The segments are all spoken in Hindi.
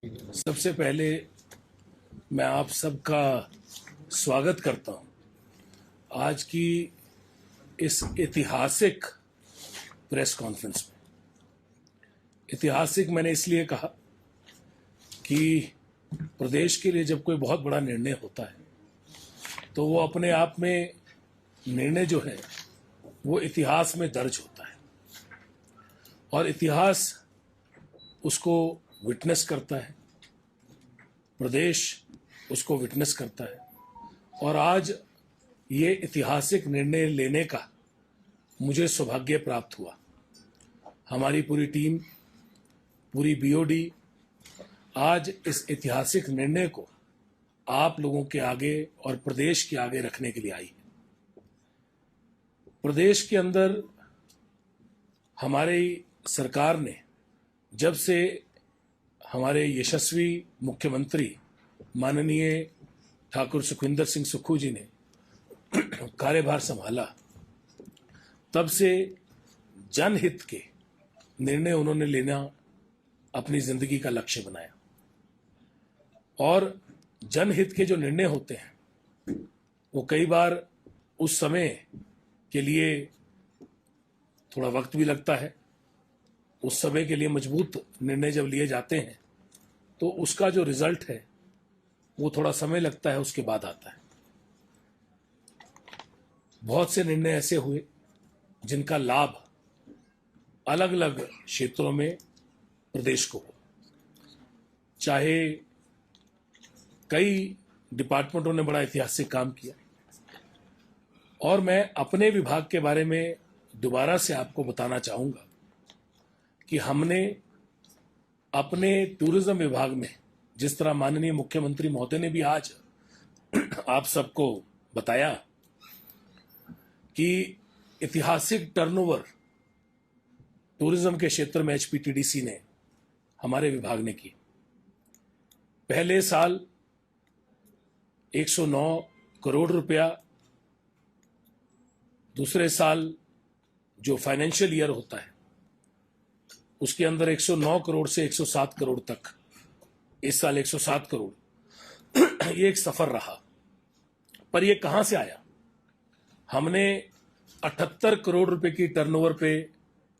सबसे पहले मैं आप सबका स्वागत करता हूं आज की इस ऐतिहासिक प्रेस कॉन्फ्रेंस में। ऐतिहासिक मैंने इसलिए कहा कि प्रदेश के लिए जब कोई बहुत बड़ा निर्णय होता है तो वो अपने आप में निर्णय जो है वो इतिहास में दर्ज होता है और इतिहास उसको विटनेस करता है, प्रदेश उसको विटनेस करता है। और आज ये ऐतिहासिक निर्णय लेने का मुझे सौभाग्य प्राप्त हुआ। हमारी पूरी टीम, पूरी बीओडी आज इस ऐतिहासिक निर्णय को आप लोगों के आगे और प्रदेश के आगे रखने के लिए आई है। प्रदेश के अंदर हमारी सरकार ने जब से हमारे यशस्वी मुख्यमंत्री माननीय ठाकुर सुखविंदर सिंह सुक्खू जी ने कार्यभार संभाला, तब से जनहित के निर्णय उन्होंने लेना अपनी जिंदगी का लक्ष्य बनाया। और जनहित के जो निर्णय होते हैं वो कई बार उस समय के लिए थोड़ा वक्त भी लगता है। उस समय के लिए मजबूत निर्णय जब लिए जाते हैं तो उसका जो रिजल्ट है वो थोड़ा समय लगता है, उसके बाद आता है। बहुत से निर्णय ऐसे हुए जिनका लाभ अलग अलग क्षेत्रों में प्रदेश को हो। चाहे कई डिपार्टमेंटों ने बड़ा ऐतिहासिक काम किया और मैं अपने विभाग के बारे में दोबारा से आपको बताना चाहूंगा कि हमने अपने टूरिज्म विभाग में, जिस तरह माननीय मुख्यमंत्री महोदय ने भी आज आप सबको बताया कि ऐतिहासिक टर्नओवर टूरिज्म के क्षेत्र में एचपीटीडीसी ने हमारे विभाग ने की। पहले साल 109 करोड़ रुपया, दूसरे साल जो फाइनेंशियल ईयर होता है उसके अंदर 109 करोड़ से 107 करोड़ तक, इस साल 107 करोड़ ये एक सफर रहा। पर ये कहां से आया? हमने 78 करोड़ रुपए की टर्नओवर पे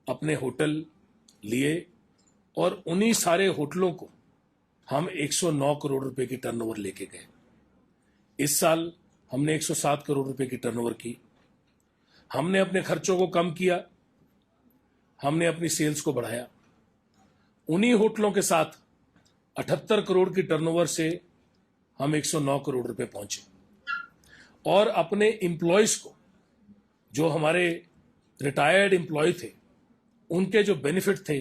अपने होटल लिए और उन्हीं सारे होटलों को हम 109 करोड़ रुपए की टर्नओवर लेके गए। इस साल हमने 107 करोड़ रुपए की टर्नओवर की। हमने अपने खर्चों को कम किया, हमने अपनी सेल्स को बढ़ाया। उन्हीं होटलों के साथ 78 करोड़ की टर्नओवर से हम 109 करोड़ रुपए पहुंचे और अपने एम्प्लॉयज को, जो हमारे रिटायर्ड एम्प्लॉय थे, उनके जो बेनिफिट थे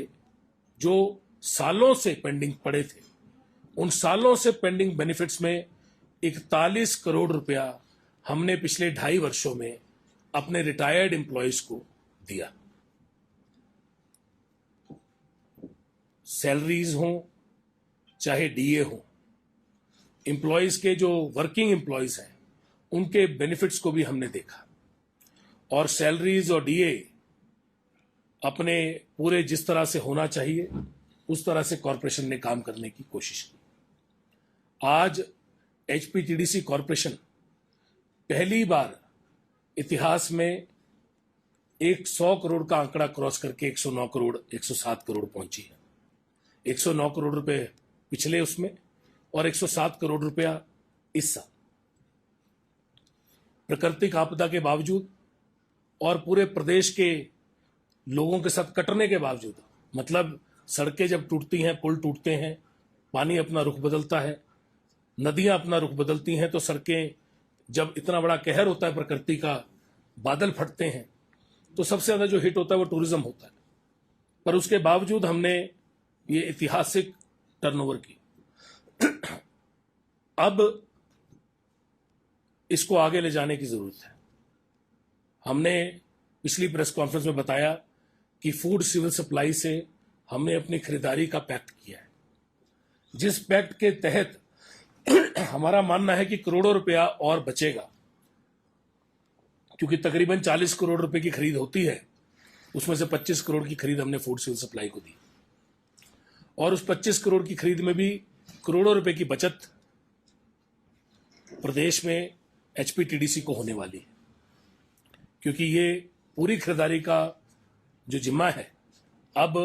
जो सालों से पेंडिंग पड़े थे, उन सालों से पेंडिंग बेनिफिट्स में 41 करोड़ रुपया हमने पिछले 2.5 वर्षों में अपने रिटायर्ड एम्प्लॉयज को दिया। सैलरीज हों चाहे डीए हो, एम्प्लॉयज के जो वर्किंग एम्प्लॉयज हैं उनके बेनिफिट्स को भी हमने देखा। और सैलरीज और डीए अपने पूरे जिस तरह से होना चाहिए उस तरह से कॉरपोरेशन ने काम करने की कोशिश की। आज एचपीटीडीसी कॉरपोरेशन पहली बार इतिहास में 100 करोड़ का आंकड़ा क्रॉस करके 109 करोड़ 107 करोड़ पहुंची है। 109 करोड़ रुपए पिछले उसमें और 107 करोड़ रुपया इस साल। प्राकृतिक आपदा के बावजूद और पूरे प्रदेश के लोगों के साथ कटने के बावजूद, मतलब सड़कें जब टूटती हैं, पुल टूटते हैं, पानी अपना रुख बदलता है, नदियां अपना रुख बदलती हैं, तो सड़कें जब इतना बड़ा कहर होता है प्रकृति का, बादल फटते हैं, तो सबसे ज्यादा जो हिट होता है वो टूरिज्म होता है। पर उसके बावजूद हमने ये ऐतिहासिक टर्नओवर की। अब इसको आगे ले जाने की जरूरत है। हमने पिछली प्रेस कॉन्फ्रेंस में बताया कि फूड सिविल सप्लाई से हमने अपनी खरीदारी का पैक्ट किया है, जिस पैक्ट के तहत हमारा मानना है कि करोड़ों रुपया और बचेगा, क्योंकि तकरीबन 40 करोड़ रुपए की खरीद होती है, उसमें से 25 करोड़ की खरीद हमने फूड सिविल सप्लाई को दी। और उस 25 करोड़ की खरीद में भी करोड़ों रुपए की बचत प्रदेश में एचपीटीडीसी को होने वाली है, क्योंकि ये पूरी खरीदारी का जो जिम्मा है अब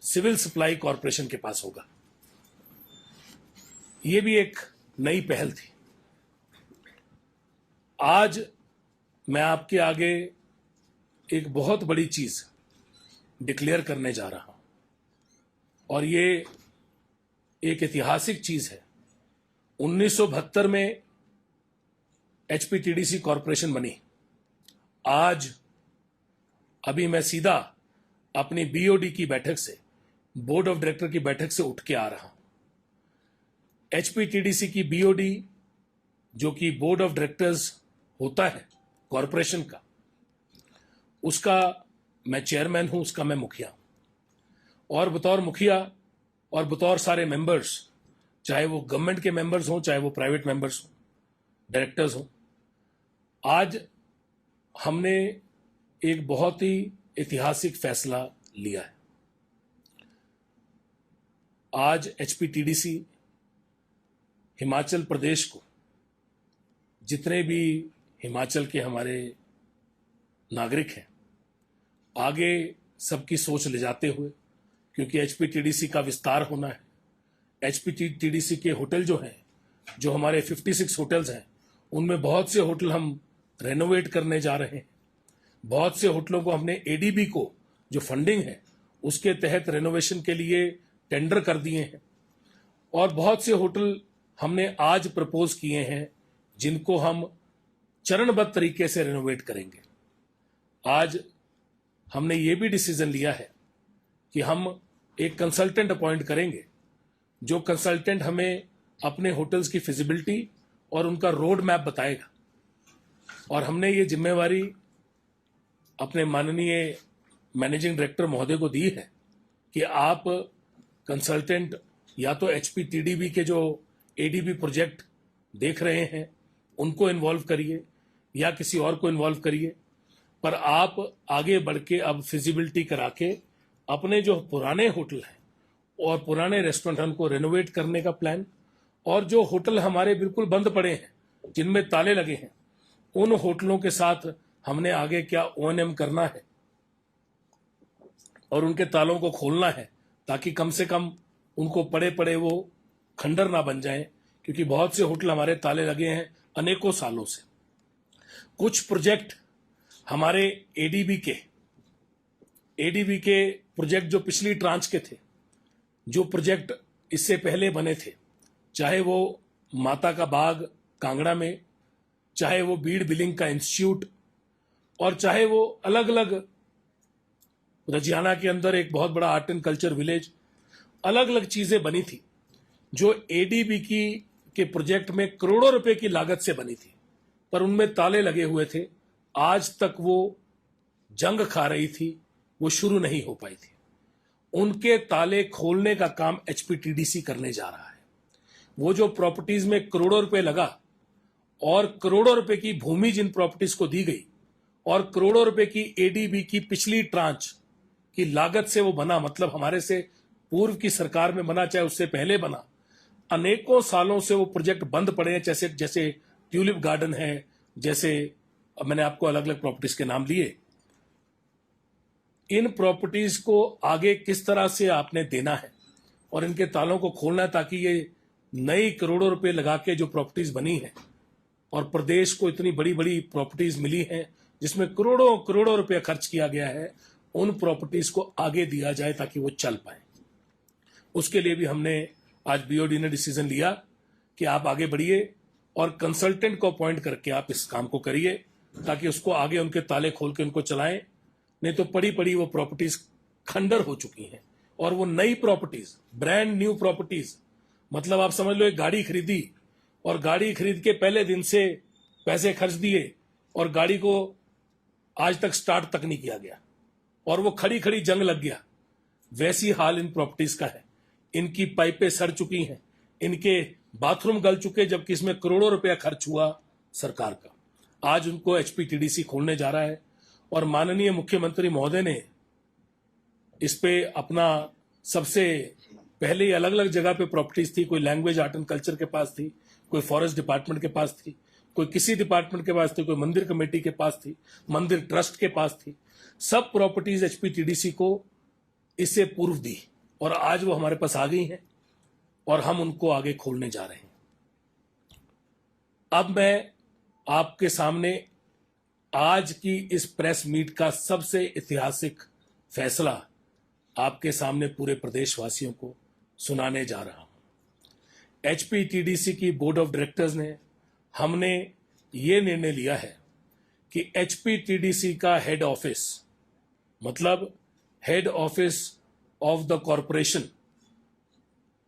सिविल सप्लाई कॉरपोरेशन के पास होगा। ये भी एक नई पहल थी। आज मैं आपके आगे एक बहुत बड़ी चीज डिक्लेयर करने जा रहा हूं, और ये एक ऐतिहासिक चीज है। 1972 में एचपीटीडीसी कॉरपोरेशन बनी। आज अभी मैं सीधा अपनी बीओडी की बैठक से, बोर्ड ऑफ डायरेक्टर की बैठक से उठ के आ रहा हूं। एचपीटीडीसी की बीओडी, जो कि बोर्ड ऑफ डायरेक्टर्स होता है कॉरपोरेशन का, उसका मैं चेयरमैन हूं, उसका मैं मुखिया हूं। और बतौर मुखिया और बतौर सारे मेंबर्स, चाहे वो गवर्नमेंट के मेंबर्स हों, चाहे वो प्राइवेट मेंबर्स हों, डायरेक्टर्स हों, आज हमने एक बहुत ही ऐतिहासिक फैसला लिया है। आज एचपीटीडीसी हिमाचल प्रदेश को, जितने भी हिमाचल के हमारे नागरिक हैं, आगे सबकी सोच ले जाते हुए, क्योंकि एचपीटीडीसी का विस्तार होना है। एचपीटीडीसी के होटल जो हैं, जो हमारे 56 होटल्स हैं, उनमें बहुत से होटल हम रेनोवेट करने जा रहे हैं। बहुत से होटलों को हमने एडीबी को, जो फंडिंग है, उसके तहत रेनोवेशन के लिए टेंडर कर दिए हैं। और बहुत से होटल हमने आज प्रपोज किए हैं, जिनको हम चरणबद्ध तरीके से रेनोवेट करेंगे। आज हमने ये भी डिसीजन लिया है कि हम एक कंसल्टेंट अपॉइंट करेंगे, जो कंसल्टेंट हमें अपने होटल्स की फिजिबिलिटी और उनका रोड मैप बताएगा। और हमने ये जिम्मेवारी अपने माननीय मैनेजिंग डायरेक्टर महोदय को दी है कि आप कंसल्टेंट या तो एचपीटीडीबी के जो एडीबी प्रोजेक्ट देख रहे हैं उनको इन्वॉल्व करिए, या किसी और को इन्वॉल्व करिए, पर आप आगे बढ़ के अब फिजिबिलिटी करा के अपने जो पुराने होटल हैं और पुराने रेस्टोरेंट, उनको रेनोवेट करने का प्लान, और जो होटल हमारे बिल्कुल बंद पड़े हैं, जिनमें ताले लगे हैं, उन होटलों के साथ हमने आगे क्या ओएनएम करना है और उनके तालों को खोलना है, ताकि कम से कम उनको पड़े पड़े वो खंडर ना बन जाएं, क्योंकि बहुत से होटल हमारे ताले लगे हैं अनेकों सालों से। कुछ प्रोजेक्ट हमारे एडीबी के प्रोजेक्ट जो पिछली ट्रांच के थे, जो प्रोजेक्ट इससे पहले बने थे, चाहे वो माता का बाग कांगड़ा में, चाहे वो बीड़ बिलिंग का इंस्टीट्यूट, और चाहे वो अलग अलग रजियाना के अंदर एक बहुत बड़ा आर्ट एंड कल्चर विलेज, अलग अलग चीजें बनी थी जो एडीबी के प्रोजेक्ट में करोड़ों रुपए की लागत से बनी थी, पर उनमें ताले लगे हुए थे। आज तक वो जंग खा रही थी, वो शुरू नहीं हो पाई थी। उनके ताले खोलने का काम एचपीटीडीसी करने जा रहा है। वो जो प्रॉपर्टीज में करोड़ों रुपए लगा, और करोड़ों रुपए की भूमि जिन प्रॉपर्टीज को दी गई, और करोड़ों रुपए की एडीबी की पिछली ट्रांच की लागत से वो बना, मतलब हमारे से पूर्व की सरकार में बना, चाहे उससे पहले बना, अनेकों सालों से वो प्रोजेक्ट बंद पड़े हैं। जैसे जैसे ट्यूलिप गार्डन है, जैसे मैंने आपको अलग अलग प्रॉपर्टीज के नाम लिए। इन प्रॉपर्टीज को आगे किस तरह से आपने देना है और इनके तालों को खोलना है, ताकि ये नई करोड़ों रुपए लगा के जो प्रॉपर्टीज बनी है, और प्रदेश को इतनी बड़ी बड़ी प्रॉपर्टीज मिली हैं जिसमें करोड़ों करोड़ों रुपए खर्च किया गया है, उन प्रॉपर्टीज को आगे दिया जाए ताकि वो चल पाए। उसके लिए भी हमने आज बीओडी ने डिसीजन लिया कि आप आगे बढ़िए और कंसल्टेंट को अपॉइंट करके आप इस काम को करिए, ताकि उसको आगे उनके ताले खोल के उनको चलाएं। नहीं तो पड़ी पड़ी वो प्रॉपर्टीज खंडर हो चुकी हैं, और वो नई प्रॉपर्टीज, ब्रांड न्यू प्रॉपर्टीज, मतलब आप समझ लो एक गाड़ी खरीदी और गाड़ी खरीद के पहले दिन से पैसे खर्च दिए और गाड़ी को आज तक स्टार्ट तक नहीं किया गया, और वो खड़ी खड़ी जंग लग गया। वैसी हाल इन प्रॉपर्टीज का है। इनकी पाइपें सड़ चुकी हैं, इनके बाथरूम गल चुके, जबकि इसमें करोड़ों रुपया खर्च हुआ सरकार का। आज उनको एचपीटीडीसी खोलने जा रहा है, और माननीय मुख्यमंत्री महोदय ने इस पे अपना सबसे पहले ही अलग अलग जगह पे प्रॉपर्टीज थी, कोई लैंग्वेज आर्ट एंड कल्चर के पास थी, कोई फॉरेस्ट डिपार्टमेंट के पास थी, कोई किसी डिपार्टमेंट के पास थी, कोई मंदिर कमेटी के पास थी, मंदिर ट्रस्ट के पास थी। सब प्रॉपर्टीज एचपीटीडीसी को इससे पूर्व दी और आज वो हमारे पास आ गई हैं और हम उनको आगे खोलने जा रहे हैं। अब मैं आपके सामने आज की इस प्रेस मीट का सबसे ऐतिहासिक फैसला आपके सामने पूरे प्रदेशवासियों को सुनाने जा रहा हूं। एचपीटीडीसी की बोर्ड ऑफ डायरेक्टर्स ने हमने ये निर्णय लिया है कि एचपीटीडीसी का हेड ऑफिस, मतलब head office of the corporation,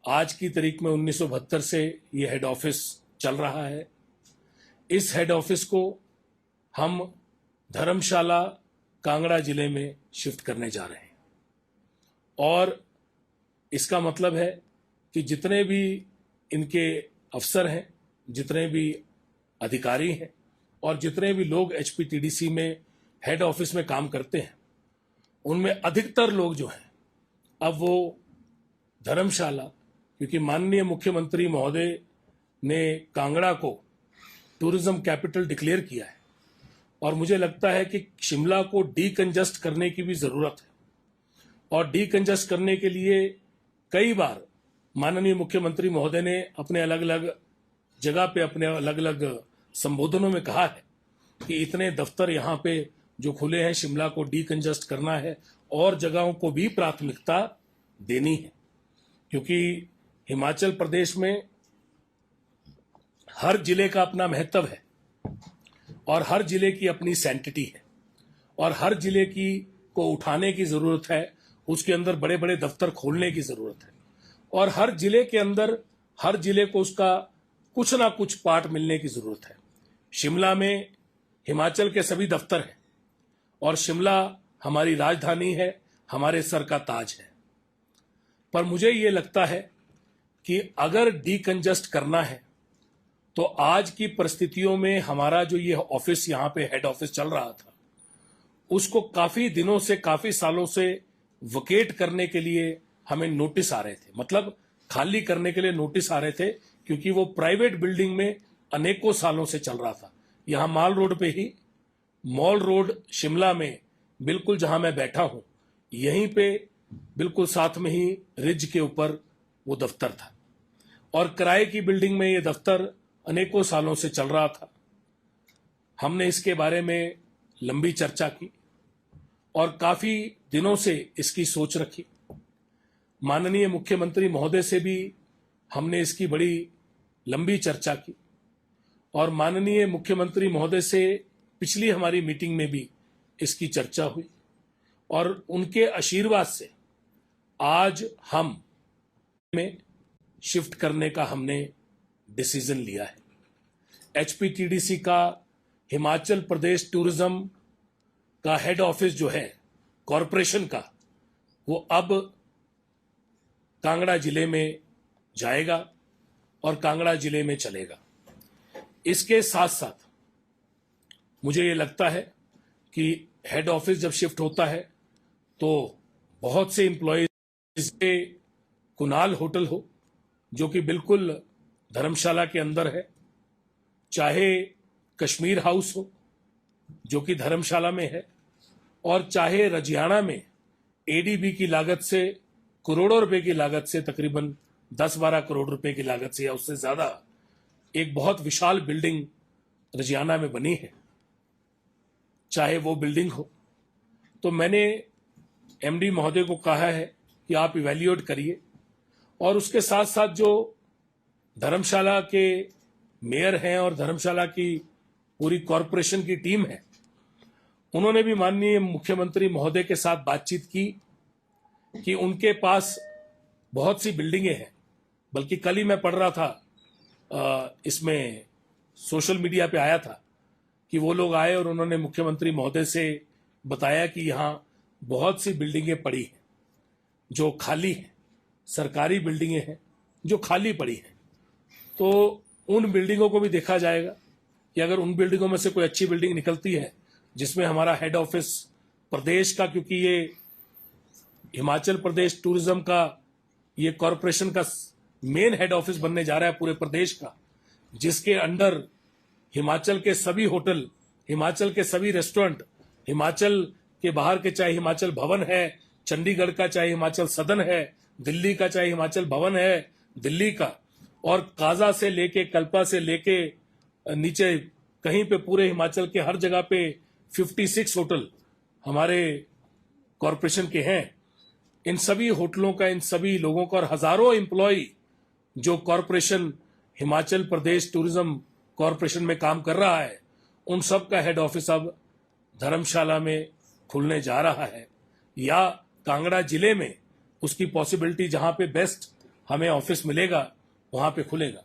आज की तारीख में 1972 से ये हेड ऑफिस चल रहा है। इस हेड ऑफिस को हम धर्मशाला कांगड़ा जिले में शिफ्ट करने जा रहे हैं और इसका मतलब है कि जितने भी इनके अफसर हैं, जितने भी अधिकारी हैं और जितने भी लोग एचपीटीडीसी में हेड ऑफिस में काम करते हैं, उनमें अधिकतर लोग जो हैं अब वो धर्मशाला, क्योंकि माननीय मुख्यमंत्री महोदय ने कांगड़ा को टूरिज्म कैपिटल डिक्लेयर किया है और मुझे लगता है कि शिमला को डीकंजस्ट करने की भी जरूरत है और डीकंजस्ट करने के लिए कई बार माननीय मुख्यमंत्री महोदय ने अपने अलग अलग जगह पे अपने अलग अलग संबोधनों में कहा है कि इतने दफ्तर यहाँ पे जो खुले हैं, शिमला को डीकंजस्ट करना है और जगहों को भी प्राथमिकता देनी है, क्योंकि हिमाचल प्रदेश में हर जिले का अपना महत्व है और हर जिले की अपनी सैंक्टिटी है और हर जिले की को उठाने की जरूरत है, उसके अंदर बड़े बड़े दफ्तर खोलने की जरूरत है और हर जिले के अंदर हर जिले को उसका कुछ ना कुछ पार्ट मिलने की जरूरत है। शिमला में हिमाचल के सभी दफ्तर हैं और शिमला हमारी राजधानी है, हमारे सर का ताज है। पर मुझे ये लगता है कि अगर डीकंजस्ट करना है तो आज की परिस्थितियों में हमारा जो ये ऑफिस यहाँ पे हेड ऑफिस चल रहा था, उसको काफी दिनों से, काफी सालों से वकेट करने के लिए हमें नोटिस आ रहे थे, मतलब खाली करने के लिए नोटिस आ रहे थे, क्योंकि वो प्राइवेट बिल्डिंग में अनेकों सालों से चल रहा था। यहाँ माल रोड पे ही, मॉल रोड शिमला में बिल्कुल जहां मैं बैठा हूं, यहीं पे बिल्कुल साथ में ही रिज के ऊपर वो दफ्तर था और किराए की बिल्डिंग में ये दफ्तर अनेकों सालों से चल रहा था। हमने इसके बारे में लंबी चर्चा की और काफी दिनों से इसकी सोच रखी। माननीय मुख्यमंत्री महोदय से भी हमने इसकी बड़ी लंबी चर्चा की और माननीय मुख्यमंत्री महोदय से पिछली हमारी मीटिंग में भी इसकी चर्चा हुई और उनके आशीर्वाद से आज हम में शिफ्ट करने का हमने डिसीजन लिया है। एचपीटीडीसी का हिमाचल प्रदेश टूरिज्म का हेड ऑफिस जो है कॉरपोरेशन का, वो अब कांगड़ा जिले में जाएगा और कांगड़ा जिले में चलेगा। इसके साथ साथ मुझे ये लगता है कि हेड ऑफिस जब शिफ्ट होता है तो बहुत से एम्प्लॉयज के कुनाल होटल हो, जो कि बिल्कुल धर्मशाला के अंदर है, चाहे कश्मीर हाउस हो जो कि धर्मशाला में है, और चाहे रजियाना में एडीबी की लागत से, करोड़ों रुपए की लागत से, तकरीबन 10-12 करोड़ रुपए की लागत से या उससे ज्यादा एक बहुत विशाल बिल्डिंग रजियाना में बनी है, चाहे वो बिल्डिंग हो। तो मैंने एमडी महोदय को कहा है कि आप इवैल्यूएट करिए और उसके साथ साथ जो धर्मशाला के मेयर हैं और धर्मशाला की पूरी कॉरपोरेशन की टीम है, उन्होंने भी माननीय मुख्यमंत्री महोदय के साथ बातचीत की कि उनके पास बहुत सी बिल्डिंगें हैं। बल्कि कल ही मैं पढ़ रहा था, इसमें सोशल मीडिया पे आया था कि वो लोग आए और उन्होंने मुख्यमंत्री महोदय से बताया कि यहाँ बहुत सी बिल्डिंगें पड़ी हैं जो खाली हैं, सरकारी बिल्डिंगें हैं जो खाली पड़ी हैं। तो उन बिल्डिंगों को भी देखा जाएगा कि अगर उन बिल्डिंगों में से कोई अच्छी बिल्डिंग निकलती है जिसमें हमारा हेड ऑफिस प्रदेश का, क्योंकि ये हिमाचल प्रदेश टूरिज्म का ये कॉरपोरेशन का मेन हेड ऑफिस बनने जा रहा है पूरे प्रदेश का, जिसके अंडर हिमाचल के सभी होटल, हिमाचल के सभी रेस्टोरेंट, हिमाचल के बाहर के चाहे हिमाचल भवन है चंडीगढ़ का, चाहे हिमाचल सदन है दिल्ली का, चाहे हिमाचल भवन है दिल्ली का, और काजा से लेके कल्पा से लेके नीचे कहीं पे पूरे हिमाचल के हर जगह पे 56 होटल हमारे कॉरपोरेशन के हैं। इन सभी होटलों का, इन सभी लोगों का और हजारों एम्प्लॉय जो corporation Himachal Pradesh tourism corporation में काम कर रहा है, उन सब का हेड ऑफिस अब धर्मशाला में खुलने जा रहा है, या कांगड़ा जिले में उसकी पॉसिबिलिटी जहां पे बेस्ट हमें ऑफिस मिलेगा वहां पे खुलेगा,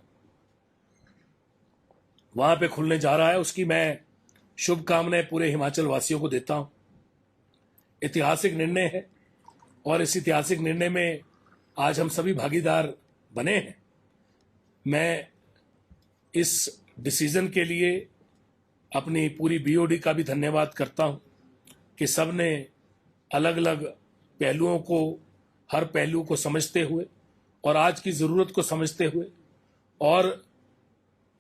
वहां पे खुलने जा रहा है। उसकी मैं शुभकामनाएं पूरे हिमाचल वासियों को देता हूं। ऐतिहासिक निर्णय है और इस ऐतिहासिक निर्णय में आज हम सभी भागीदार बने हैं। मैं इस डिसीजन के लिए अपनी पूरी बीओडी का भी धन्यवाद करता हूं कि सब ने अलग अलग पहलुओं को, हर पहलू को समझते हुए और आज की जरूरत को समझते हुए, और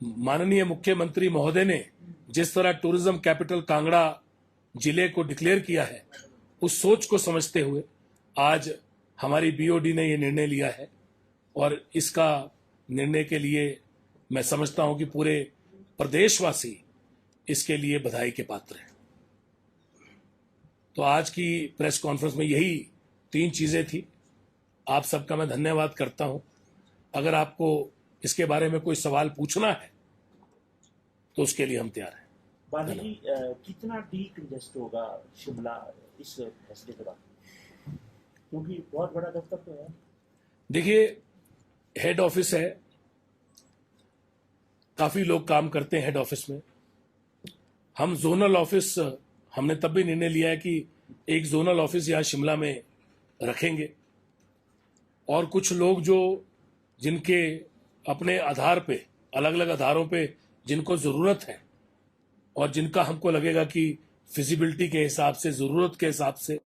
माननीय मुख्यमंत्री महोदय ने जिस तरह टूरिज्म कैपिटल कांगड़ा जिले को डिक्लेयर किया है, उस सोच को समझते हुए आज हमारी बीओडी ने यह निर्णय लिया है, और इसका निर्णय के लिए मैं समझता हूं कि पूरे प्रदेशवासी इसके लिए बधाई के पात्र हैं। तो आज की प्रेस कॉन्फ्रेंस में यही 3 चीजें थी। आप सबका मैं धन्यवाद करता हूं। अगर आपको इसके बारे में कोई सवाल पूछना है तो उसके लिए हम तैयार हैं। बाली जी, कितना डीकंजेस्ट होगा शिमला इस फैसले के बाद, क्योंकि बहुत बड़ा दफ्तर तो है। देखिए, हेड ऑफिस है, काफी लोग काम करते हैं हेड ऑफिस में। हम जोनल ऑफिस, हमने तब भी निर्णय लिया है कि एक जोनल ऑफिस यहां शिमला में रखेंगे, और कुछ लोग जो जिनके अपने आधार पे, अलग अलग आधारों पे जिनको जरूरत है और जिनका हमको लगेगा कि फिजिबिलिटी के हिसाब से, जरूरत के हिसाब से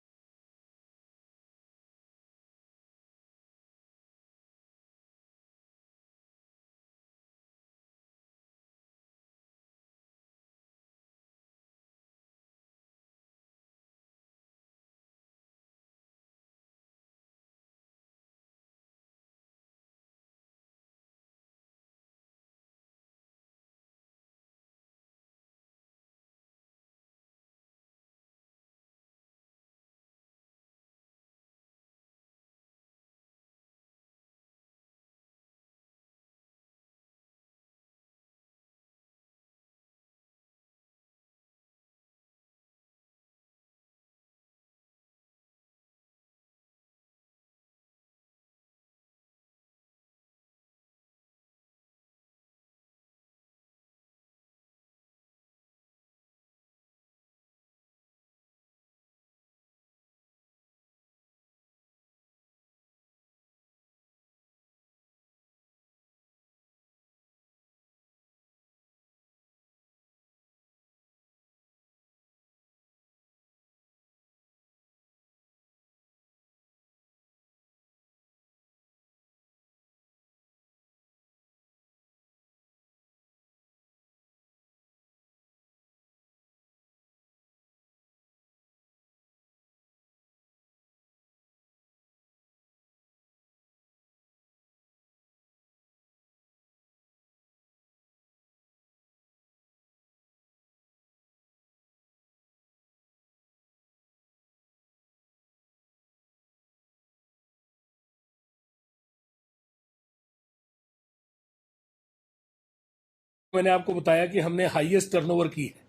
मैंने आपको बताया कि हमने हाईएस्ट टर्नओवर की है,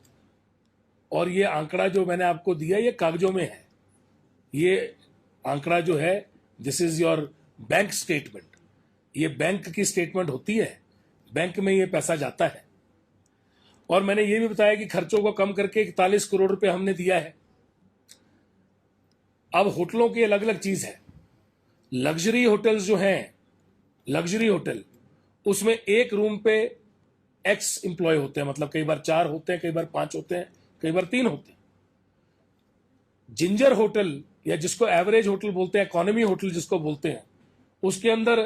और ये आंकड़ा जो मैंने आपको दिया ये कागजों में है। ये आंकड़ा जो है, this is your bank statement. ये बैंक की स्टेटमेंट होती है, बैंक में ये पैसा जाता है। और मैंने ये भी बताया कि खर्चों को कम करके 41 करोड़ रुपए हमने दिया है। अब होटलों की अलग अलग चीज है। लग्जरी होटल्स जो हैं, लग्जरी होटल, उसमें एक रूम पे एक्स एम्प्लॉय होते हैं, मतलब कई बार 4 होते हैं, कई बार 5 होते हैं, कई बार 3 होते हैं। जिंजर होटल या जिसको एवरेज होटल बोलते हैं, इकोनॉमी होटल जिसको बोलते हैं, उसके अंदर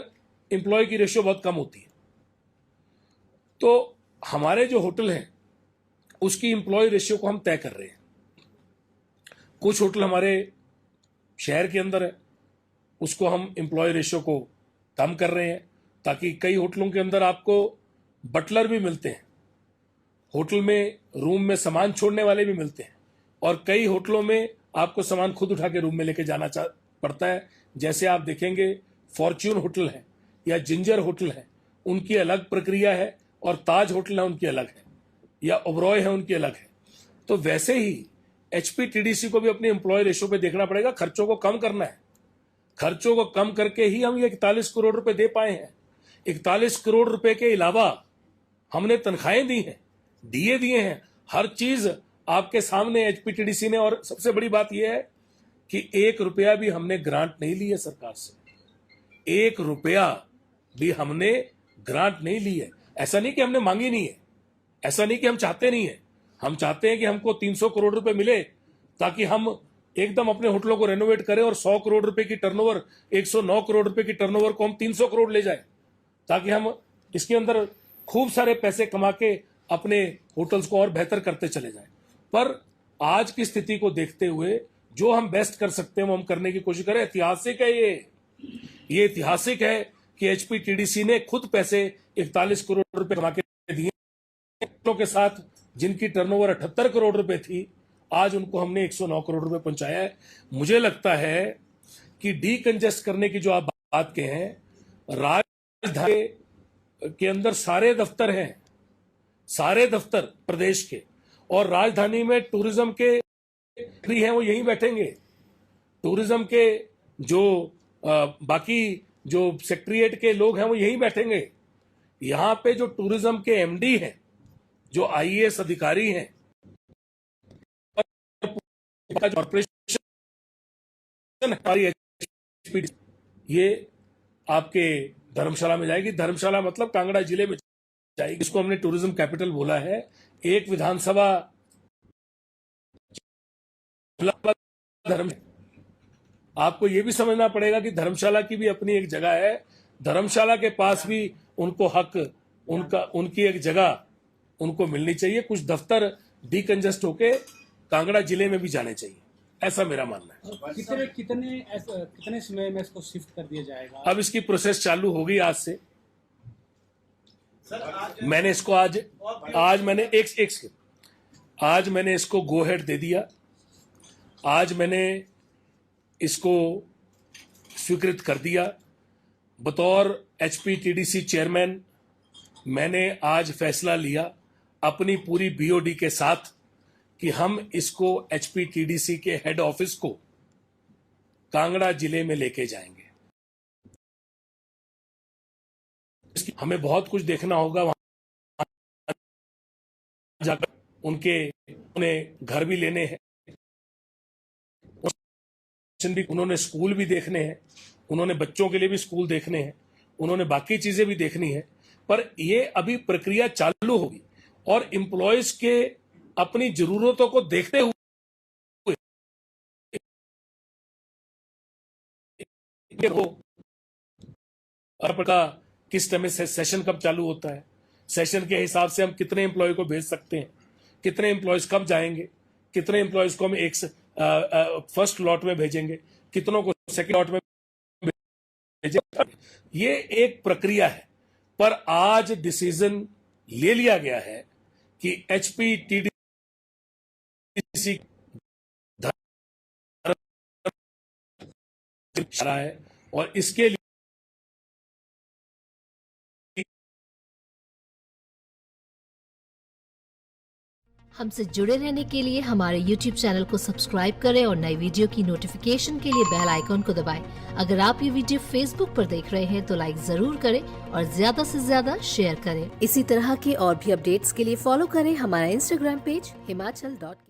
एम्प्लॉय की रेशियो बहुत कम होती है। तो हमारे जो होटल हैं उसकी एम्प्लॉय रेशियो को हम तय कर रहे हैं। कुछ होटल हमारे शहर के अंदर है, उसको हम एम्प्लॉय रेशियो को कम कर रहे हैं, ताकि कई होटलों के अंदर आपको बटलर भी मिलते हैं, होटल में रूम में सामान छोड़ने वाले भी मिलते हैं, और कई होटलों में आपको सामान खुद उठा के रूम में लेके जाना पड़ता है। जैसे आप देखेंगे फॉर्च्यून होटल है या जिंजर होटल है, उनकी अलग प्रक्रिया है, और ताज होटल है उनकी अलग है, या ओबरॉय है उनकी अलग है। तो वैसे ही एचपीटीडीसी को भी अपनी एम्प्लॉय रेशियो पे देखना पड़ेगा, खर्चों को कम करना है। खर्चों को कम करके ही हम ये 41 करोड़ रुपए दे पाए हैं। 41 करोड़ रुपए के अलावा हमने तनख्वाहें दी हैं, डीए दिए हैं, हर चीज आपके सामने एचपीटीडीसी ने। और सबसे बड़ी बात यह है कि 1 रुपया भी हमने ग्रांट नहीं ली है सरकार से, 1 रुपया भी हमने ग्रांट नहीं ली है। ऐसा नहीं कि हमने मांगी नहीं है, ऐसा नहीं कि हम चाहते नहीं है, हम चाहते हैं कि हमको 300 करोड़ रुपए मिले, ताकि हम एकदम अपने होटलों को रेनोवेट करें और 100 करोड़ रुपए की टर्नओवर, 109 करोड़ रुपए की टर्नओवर को हम 300 करोड़ ले जाएं, ताकि हम इसके अंदर खूब सारे पैसे कमा के अपने होटल्स को और बेहतर करते चले जाएं। पर आज की स्थिति को देखते हुए जो हम बेस्ट कर सकते हैं वो हम करने की कोशिश करें। ऐतिहासिक है ये ऐतिहासिक है कि एचपीटीडीसी ने खुद पैसे 41 करोड़ रुपए कमा के दिए के साथ, जिनकी टर्नओवर 78 करोड़ रुपए थी, आज उनको हमने 109 करोड़ रुपए पहुंचाया है। मुझे लगता है कि डीकंजेस्ट करने की जो आप बात के हैं, राजधानी के अंदर सारे दफ्तर हैं, सारे दफ्तर प्रदेश के, और राजधानी में टूरिज्म के भी हैं, वो यहीं बैठेंगे। टूरिज्म के जो बाकी जो सेक्रेटरीट के लोग हैं वो यहीं बैठेंगे। यहां पे जो टूरिज्म के एमडी हैं, जो आईएएस अधिकारी हैं, कॉर्पोरेशन, ये आपके धर्मशाला में जाएगी। धर्मशाला मतलब कांगड़ा जिले में जाएगी, इसको हमने टूरिज्म कैपिटल बोला है। एक विधानसभा धर्म, आपको ये भी समझना पड़ेगा कि धर्मशाला की भी अपनी एक जगह है, धर्मशाला के पास भी उनको हक, उनकी एक जगह उनको मिलनी चाहिए। कुछ दफ्तर डीकंजेस्ट होके कांगड़ा जिले में भी जाने चाहिए, ऐसा मेरा मानना है। कितने समय में इसको शिफ्ट कर दिया जाएगा? अब इसकी प्रोसेस चालू होगी आज से। मैंने इसको आज मैंने इसको गो हेड दे दिया। आज मैंने इसको स्वीकृत कर दिया। बतौर एचपीटीडीसी चेयरमैन मैंने आज फैसला लिया अपनी पूरी बीओडी के साथ कि हम इसको एचपीटीडीसी के हेड ऑफिस को कांगड़ा जिले में लेके जाएंगे। हमें बहुत कुछ देखना होगा, वहां जाकर उन्हें घर भी लेने हैं, उन्होंने स्कूल भी देखने हैं, उन्होंने बच्चों के लिए भी स्कूल देखने हैं, उन्होंने बाकी चीजें भी देखनी है। पर ये अभी प्रक्रिया चालू होगी और एम्प्लॉयज के अपनी जरूरतों को देखते हुए किस समय से सेशन कब चालू होता है, सेशन के हिसाब से हम कितने एम्प्लॉय को भेज सकते हैं, कितने एम्प्लॉयज कब जाएंगे, कितने एम्प्लॉयज को हम एक फर्स्ट लॉट में भेजेंगे, कितनों को सेकंड लॉट में भेजेंगे। ये एक प्रक्रिया है। पर आज डिसीजन ले लिया गया है कि एचपीटीडीसी है और इसके लिए हमसे जुड़े रहने के लिए हमारे YouTube चैनल को सब्सक्राइब करें और नई वीडियो की नोटिफिकेशन के लिए बेल आइकॉन को दबाएं। अगर आप ये वीडियो Facebook पर देख रहे हैं तो लाइक जरूर करें और ज्यादा से ज्यादा शेयर करें। इसी तरह के और भी अपडेट्स के लिए फॉलो करें हमारा Instagram पेज himachal.ke।